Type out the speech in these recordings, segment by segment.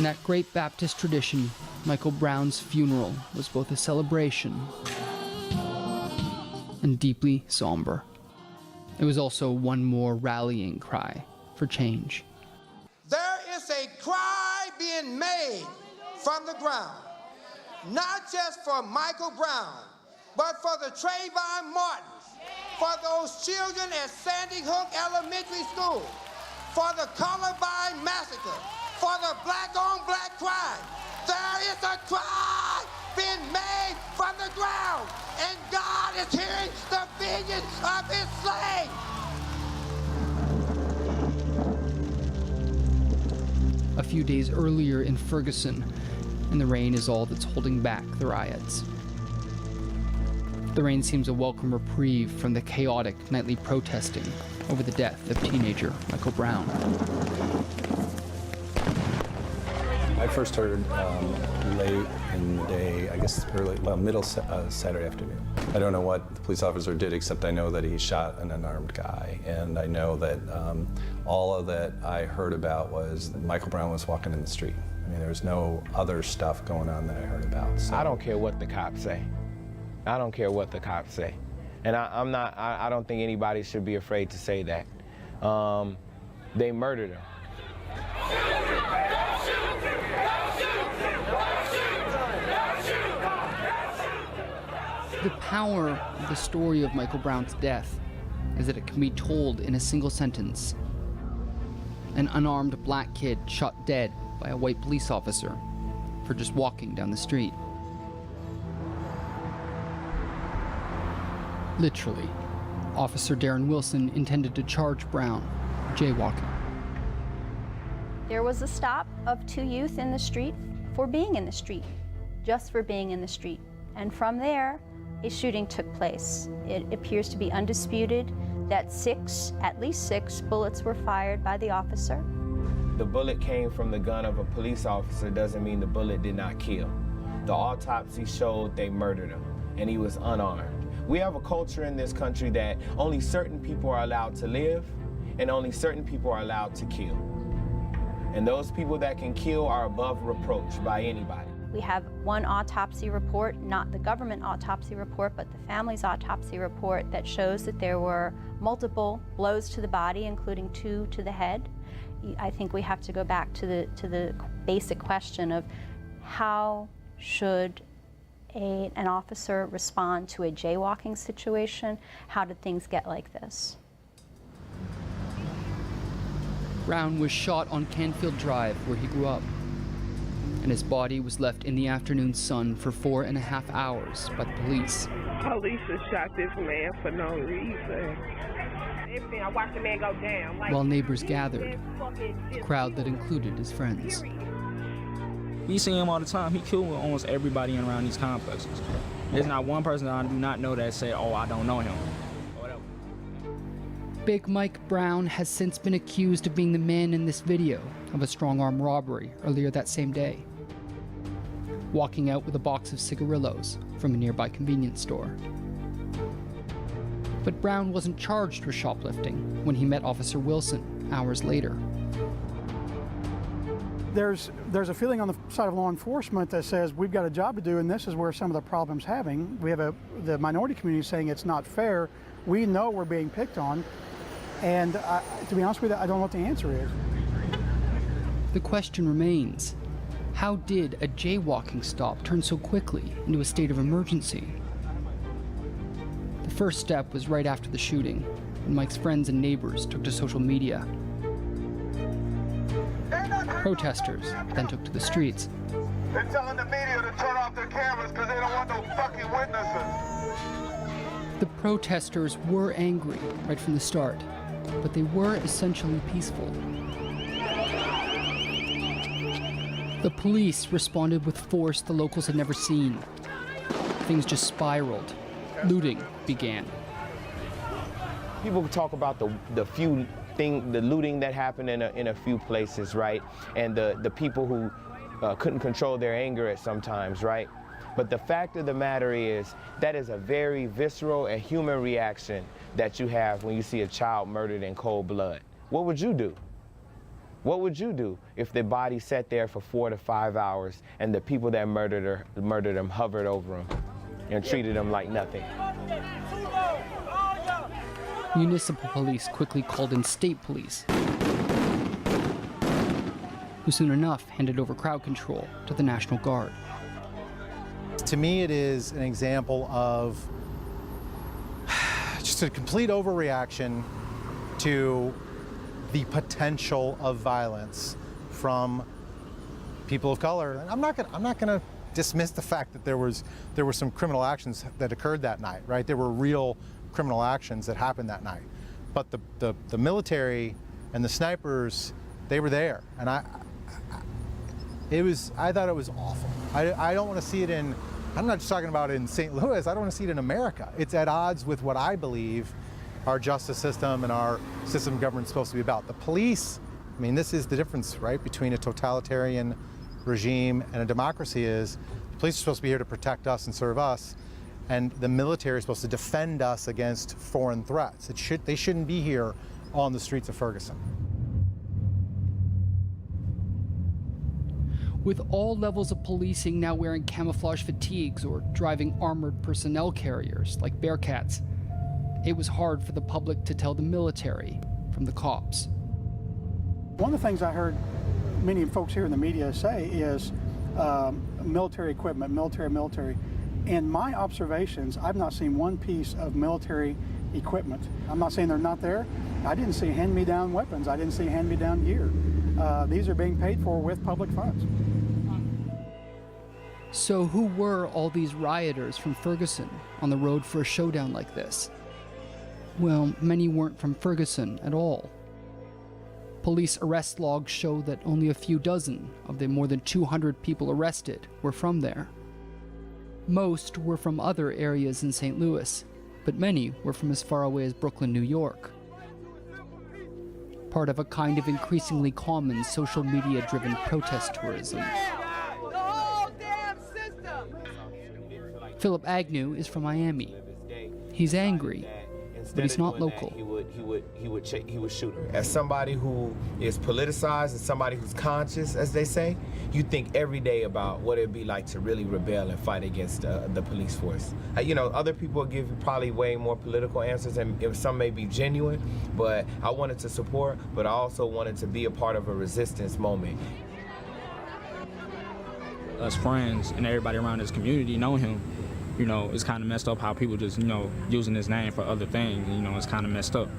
In that great Baptist tradition, Michael Brown's funeral was both a celebration and deeply somber. It was also one more rallying cry for change. There is a cry being made from the ground, not just for Michael Brown, but for the Trayvon Martins, for those children at Sandy Hook Elementary School, for the Columbine Massacre, for the black-on-black crime. There is a cry being made from the ground, and God is hearing the vision of his slain. A few days earlier in Ferguson, and the rain is all that's holding back the riots. The rain seems a welcome reprieve from the chaotic nightly protesting over the death of teenager Michael Brown. I first heard late in the day, I guess middle Saturday afternoon. I don't know what the police officer did, except I know that he shot an unarmed guy. And I know that all of that I heard about was that Michael Brown was walking in the street. I mean, there's no other stuff going on that I heard about. So. I don't care what the cops say. I don't care what the cops say. And I don't think anybody should be afraid to say that. They murdered him. The power of the story of Michael Brown's death is that it can be told in a single sentence. An unarmed black kid shot dead by a white police officer for just walking down the street. Literally, Officer Darren Wilson intended to charge Brown for jaywalking. There was a stop of 2 youth in the street for being in the street, just for being in the street. And from there, a shooting took place. It appears to be undisputed that at least six bullets were fired by the officer. The bullet came from the gun of a police officer doesn't mean the bullet did not kill. The autopsy showed they murdered him, and he was unarmed. We have a culture in this country that only certain people are allowed to live, and only certain people are allowed to kill. And those people that can kill are above reproach by anybody. We have one autopsy report, not the government autopsy report, but the family's autopsy report that shows that there were multiple blows to the body, including 2 to the head. I think we have to go back to the basic question of how should an officer respond to a jaywalking situation? How did things get like this? Brown was shot on Canfield Drive, where he grew up, and his body was left in the afternoon sun for 4.5 hours by the police. Police just shot this man for no reason. Everything, I watched the man go down. While neighbors gathered, a crowd that included his friends. We see him all the time. He killed almost everybody around these complexes. There's not one person I do not know that say, oh, I don't know him. Big Mike Brown has since been accused of being the man in this video of a strong-arm robbery earlier that same day, walking out with a box of cigarillos from a nearby convenience store. But Brown wasn't charged with shoplifting when he met Officer Wilson hours later. There's a feeling on the side of law enforcement that says we've got a job to do, and this is where some of the problem's having. We have the minority community saying it's not fair. We know we're being picked on, and to be honest with you, I don't know what the answer is. The question remains, how did a jaywalking stop turn so quickly into a state of emergency? The first step was right after the shooting, when Mike's friends and neighbors took to social media. Protesters then took to the streets. They're telling the media to turn off their cameras because they don't want no fucking witnesses. The protesters were angry right from the start, but they were essentially peaceful. The police responded with force the locals had never seen. Things just spiraled. Looting began. People talk about the looting that happened in a few places, right? And the people who couldn't control their anger at sometimes, right? But the fact of the matter is, that is a very visceral and human reaction that you have when you see a child murdered in cold blood. What would you do? What would you do if the body sat there for 4 to 5 hours and the people that murdered him hovered over him and treated him like nothing? Municipal police quickly called in state police, who soon enough handed over crowd control to the National Guard. To me, it is an example of just a complete overreaction to the potential of violence from people of color. And I'm not going to dismiss the fact that there were some criminal actions that occurred that night, right? There were real criminal actions that happened that night. But the military and the snipers, they were there, and I thought it was awful. I don't want to see it in. I'm not just talking about it in St. Louis. I don't want to see it in America. It's at odds with what I believe our justice system and our system of government is supposed to be about. The police, I mean, this is the difference, right, between a totalitarian regime and a democracy is the police are supposed to be here to protect us and serve us, and the military is supposed to defend us against foreign threats. They shouldn't be here on the streets of Ferguson. With all levels of policing now wearing camouflage fatigues or driving armored personnel carriers like Bearcats, it was hard for the public to tell the military from the cops. One of the things I heard many folks here in the media say is military equipment, military. In my observations, I've not seen one piece of military equipment. I'm not saying they're not there. I didn't see hand-me-down weapons. I didn't see hand-me-down gear. These are being paid for with public funds. So who were all these rioters from Ferguson on the road for a showdown like this? Well, many weren't from Ferguson at all. Police arrest logs show that only a few dozen of the more than 200 people arrested were from there. Most were from other areas in St. Louis, but many were from as far away as Brooklyn, New York. Part of a kind of increasingly common social media-driven protest tourism. Philip Agnew is from Miami. He's angry, but he's not local. He would shoot him. As somebody who is politicized and somebody who's conscious, as they say, you think every day about what it'd be like to really rebel and fight against the police force. You know, other people will give you probably way more political answers, and some may be genuine, but I wanted to support, but I also wanted to be a part of a resistance moment. Us friends and everybody around this community know him. You know, it's kind of messed up how people just, you know, using his name for other things. You know, it's kind of messed up.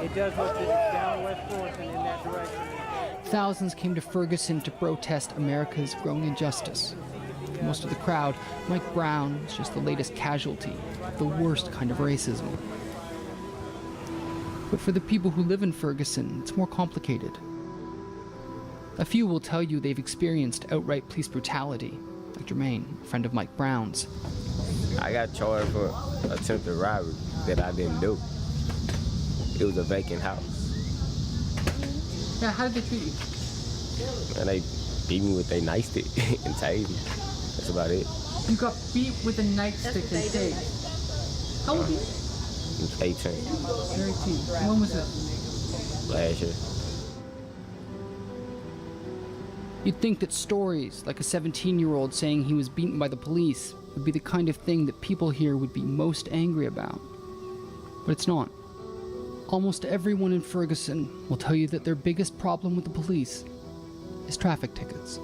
It does look down West Florissant in that direction. Thousands came to Ferguson to protest America's growing injustice. For most of the crowd, Mike Brown is just the latest casualty of the worst kind of racism. But for the people who live in Ferguson, it's more complicated. A few will tell you they've experienced outright police brutality, like Jermaine, a friend of Mike Brown's. I got charged for attempted robbery that I didn't do. It was a vacant house. Yeah, how did they treat you? And they beat me with a nightstick and tased me. That's about it. You got beat with a nightstick and tased. How old are you? I'm 18. You're 18. When was this? Last year. You'd think that stories like a 17-year-old saying he was beaten by the police would be the kind of thing that people here would be most angry about. But it's not. Almost everyone in Ferguson will tell you that their biggest problem with the police is traffic tickets.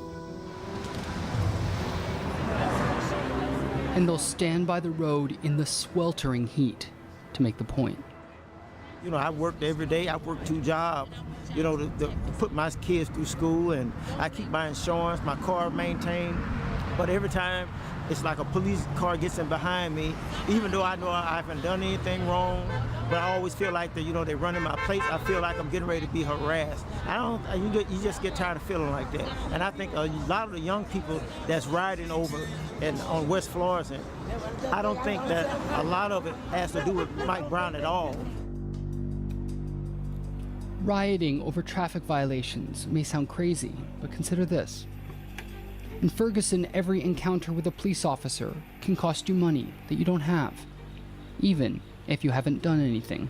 And they'll stand by the road in the sweltering heat to make the point. You know, I worked every day. I worked 2 jobs, you know, to put my kids through school, and I keep my insurance, my car maintained. But every time it's like a police car gets in behind me, even though I know I haven't done anything wrong, but I always feel like they're running my place. I feel like I'm getting ready to be harassed. You just get tired of feeling like that. And I think a lot of the young people that's riding over on West Florissant, I don't think that a lot of it has to do with Mike Brown at all. Rioting over traffic violations may sound crazy, but consider this. In Ferguson, every encounter with a police officer can cost you money that you don't have, even if you haven't done anything.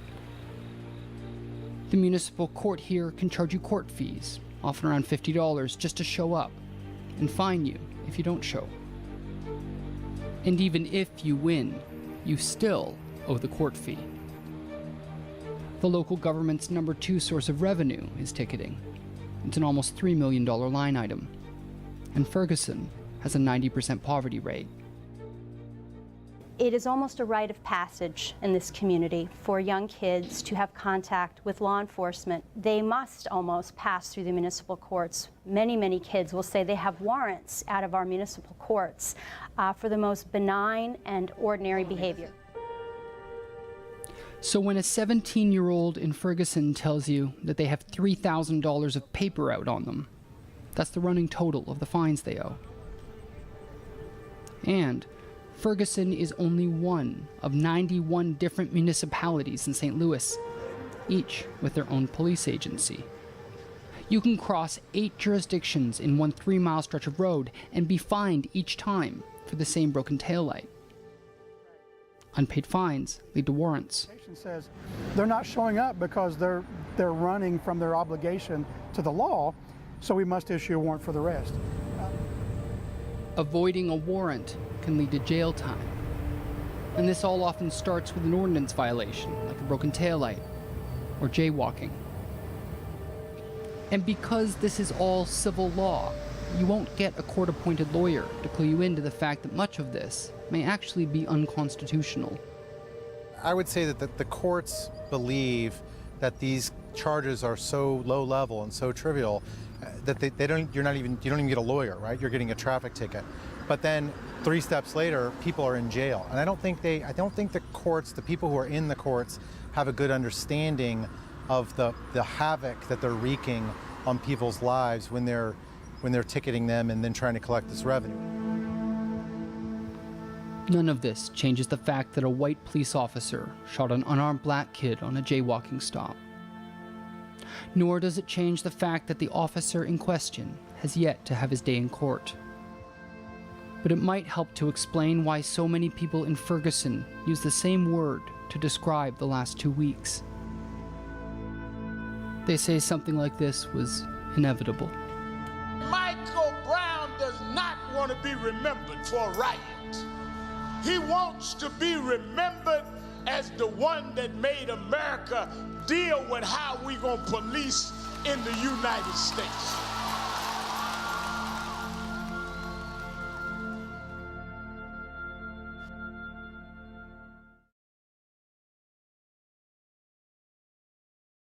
The municipal court here can charge you court fees, often around $50 just to show up, and fine you if you don't show. And even if you win, you still owe the court fee. The local government's number 2 source of revenue is ticketing. It's an almost $3 million line item. And Ferguson has a 90% poverty rate. It is almost a rite of passage in this community for young kids to have contact with law enforcement. They must almost pass through the municipal courts. Many, many kids will say they have warrants out of our municipal courts for the most benign and ordinary behavior. So when a 17-year-old in Ferguson tells you that they have $3,000 of paper out on them, that's the running total of the fines they owe. And Ferguson is only one of 91 different municipalities in St. Louis, each with their own police agency. You can cross 8 jurisdictions in one 3-mile stretch of road and be fined each time for the same broken taillight. Unpaid fines lead to warrants. Says they're not showing up because they're running from their obligation to the law, so we must issue a warrant for the rest. Avoiding a warrant can lead to jail time. And this all often starts with an ordinance violation, like a broken taillight or jaywalking. And because this is all civil law, you won't get a court-appointed lawyer to clue you into the fact that much of this may actually be unconstitutional. I would say that the courts believe that these charges are so low level and so trivial that you don't even get a lawyer, right? You're getting a traffic ticket. But then 3 steps later, people are in jail. And I don't think the courts, the people who are in the courts, have a good understanding of the havoc that they're wreaking on people's lives when they're ticketing them and then trying to collect this revenue. None of this changes the fact that a white police officer shot an unarmed black kid on a jaywalking stop. Nor does it change the fact that the officer in question has yet to have his day in court. But it might help to explain why so many people in Ferguson use the same word to describe the last 2 weeks. They say something like this was inevitable. Michael Brown does not want to be remembered for a riot. He wants to be remembered as the one that made America deal with how we gonna police in the United States.